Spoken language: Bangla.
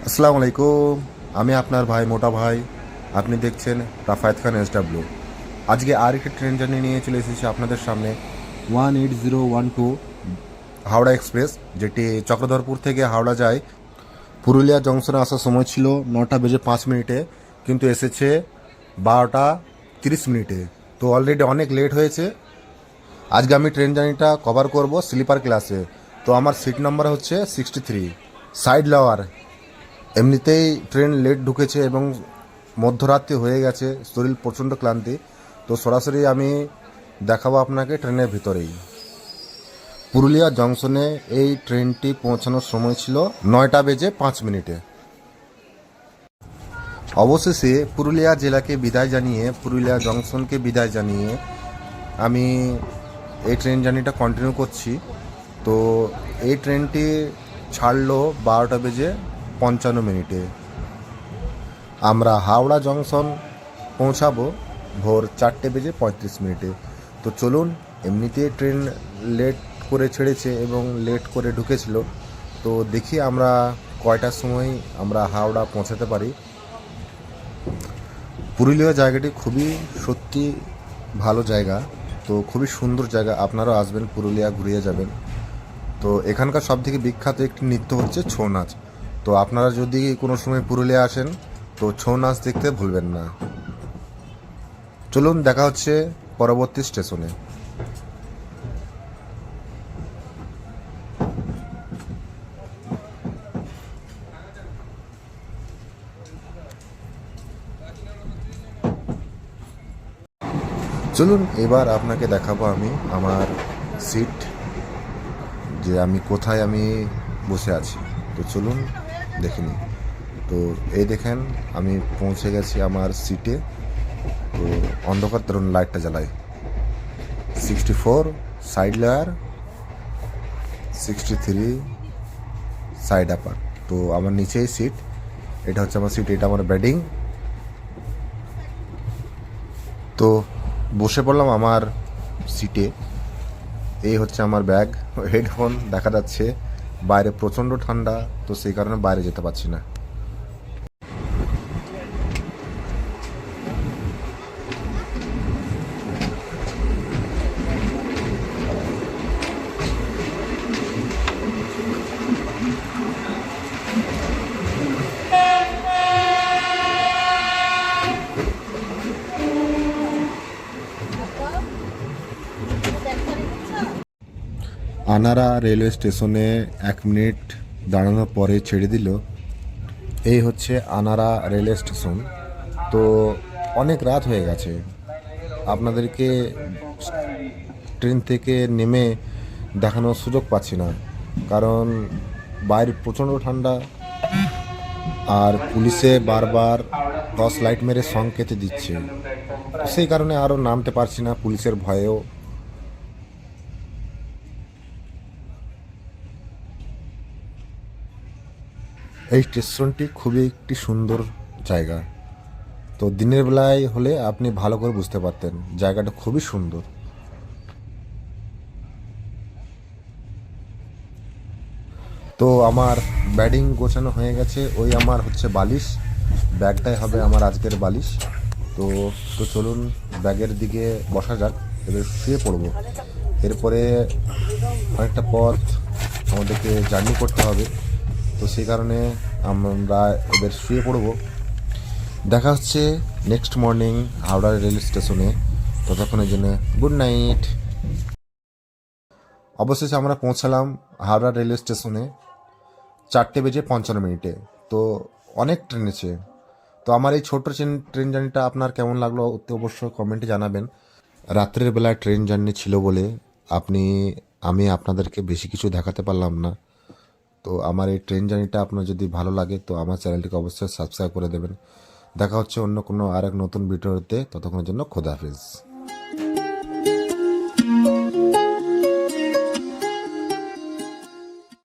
আসসালামু আলাইকুম। আমি আপনার ভাই মোটা ভাই। আপনি দেখছেন রাফায়েত খান SW। আজকে আরেকটি ট্রেন জার্নি নিয়ে চলে এসেছি আপনাদের সামনে। 18012 হাওড়া এক্সপ্রেস, যেটি চক্রধরপুর থেকে হাওড়া যায়। পুরুলিয়া জংশনে আসার সময় ছিল 9:05, কিন্তু এসেছে 12:30। তো অলরেডি অনেক লেট হয়েছে। আজকে আমি ট্রেন জার্নিটা কভার করব স্লিপার ক্লাসে। তো আমার সিট নাম্বার হচ্ছে 63, সাইড লাওয়ার। এমনিতেই ট্রেন লেট ঢুকেছে এবং মধ্যরাত্রি হয়ে গেছে, শরীর প্রচণ্ড ক্লান্তি। তো সরাসরি আমি দেখাবো আপনাকে ট্রেনের ভিতরেই। পুরুলিয়া জংশনে এই ট্রেনটি পৌঁছানোর সময় ছিল 9:05। অবশেষে পুরুলিয়া জেলাকে বিদায় জানিয়ে, পুরুলিয়া জংশনকে বিদায় জানিয়ে আমি এই ট্রেন জার্নিটা কন্টিনিউ করছি। তো এই ট্রেনটি ছাড়লো 12:55। আমরা হাওড়া জংশন পৌঁছাবো ভোর 4:35। তো চলুন, এমনিতেই ট্রেন লেট করে ছেড়েছে এবং লেট করে ঢুকেছিল। তো দেখি আমরা কয়টার সময় আমরা হাওড়া পৌঁছাতে পারি। পুরুলিয়া জায়গাটি খুবই সত্যি ভালো জায়গা, তো খুবই সুন্দর জায়গা। আপনারাও আসবেন, পুরুলিয়া ঘুরিয়ে যাবেন। তো এখানকার সবথেকে বিখ্যাত একটি নৃত্য হচ্ছে ছৌ নাচ। তো আপনারা যদি কোনো সময় পুরুলিয়া আসেন তো ছৌ নাচ দেখতে ভুলবেন না। চলুন, দেখা হচ্ছে পরবর্তী স্টেশনে। চলুন, এবার আপনাকে দেখাবো আমি আমার সিট, যে আমি কোথায় আমি বসে আছি। তো চলুন দেখে নিই। তো এই দেখেন, আমি পৌঁছে গেছি আমার সিটে। তো অন্ধকার তরুণ লাইটটা জ্বালাই। 64 সাইড লেয়ার, 63 সাইড আপার। তো আমার নিচেই সিট, এটা হচ্ছে আমার সিট, এটা আমার বেডিং। তো বসে পড়লাম আমার সিটে। এই হচ্ছে আমার ব্যাগ, হেডফোন দেখা যাচ্ছে। বাইরে প্রচণ্ড ঠান্ডা, তো সেই কারণে বাইরে যেতে পারছি না। আনারা রেলওয়ে স্টেশনে 1 মিনিট দাঁড়ানোর পরে ছেড়ে দিল। এই হচ্ছে আনারা রেলওয়ে স্টেশন। তো অনেক রাত হয়ে গেছে, আপনাদেরকে ট্রেন থেকে নেমে দেখানোর সুযোগ পাচ্ছি না, কারণ বাইরে প্রচণ্ড ঠান্ডা। আর পুলিশে বারবার টর্চ লাইট মেরে সংকেত দিচ্ছে, সেই কারণে আরও নামতে পারছি না পুলিশের ভয়েও। এই স্টেশনটি খুবই একটি সুন্দর জায়গা। তো দিনের বেলায় হলে আপনি ভালো করে বুঝতে পারতেন, জায়গাটা খুবই সুন্দর। তো আমার ব্যাডিং গোছানো হয়ে গেছে, ওই আমার হচ্ছে বালিশ, ব্যাগটাই হবে আমার আজকের বালিশ। তো তো চলুন ব্যাগের দিকে বসা যাক, এবার শুয়ে পড়বো। এরপরে অনেকটা পথ আমাদেরকে জার্নি করতে হবে, তো সেই কারণে আমরা এবার শুয়ে পড়বো। দেখা হচ্ছে নেক্সট মর্নিং হাওড়া রেল স্টেশনে। ততক্ষণের জন্য গুড নাইট। অবশেষে আমরা পৌঁছালাম হাওড়া রেলওয়ে স্টেশনে 4:55। তো অনেক ট্রেন আছে। তো আমার এই ছোট্ট ট্রেন জার্নিটা আপনার কেমন লাগলো অতি অবশ্যই কমেন্টে জানাবেন। রাত্রের বেলায় ট্রেন জার্নি ছিল বলে আমি আপনাদেরকে বেশি কিছু দেখাতে পারলাম না। তো আমার এই ট্রেন জার্নিটা আপনার যদি ভালো লাগে তো আমার চ্যানেলটিকে অবশ্যই সাবস্ক্রাইব করে দেবেন। দেখা হচ্ছে অন্য কোনো আর এক নতুন ভিডিওতে, ততক্ষণের জন্য খোদা হাফেজ।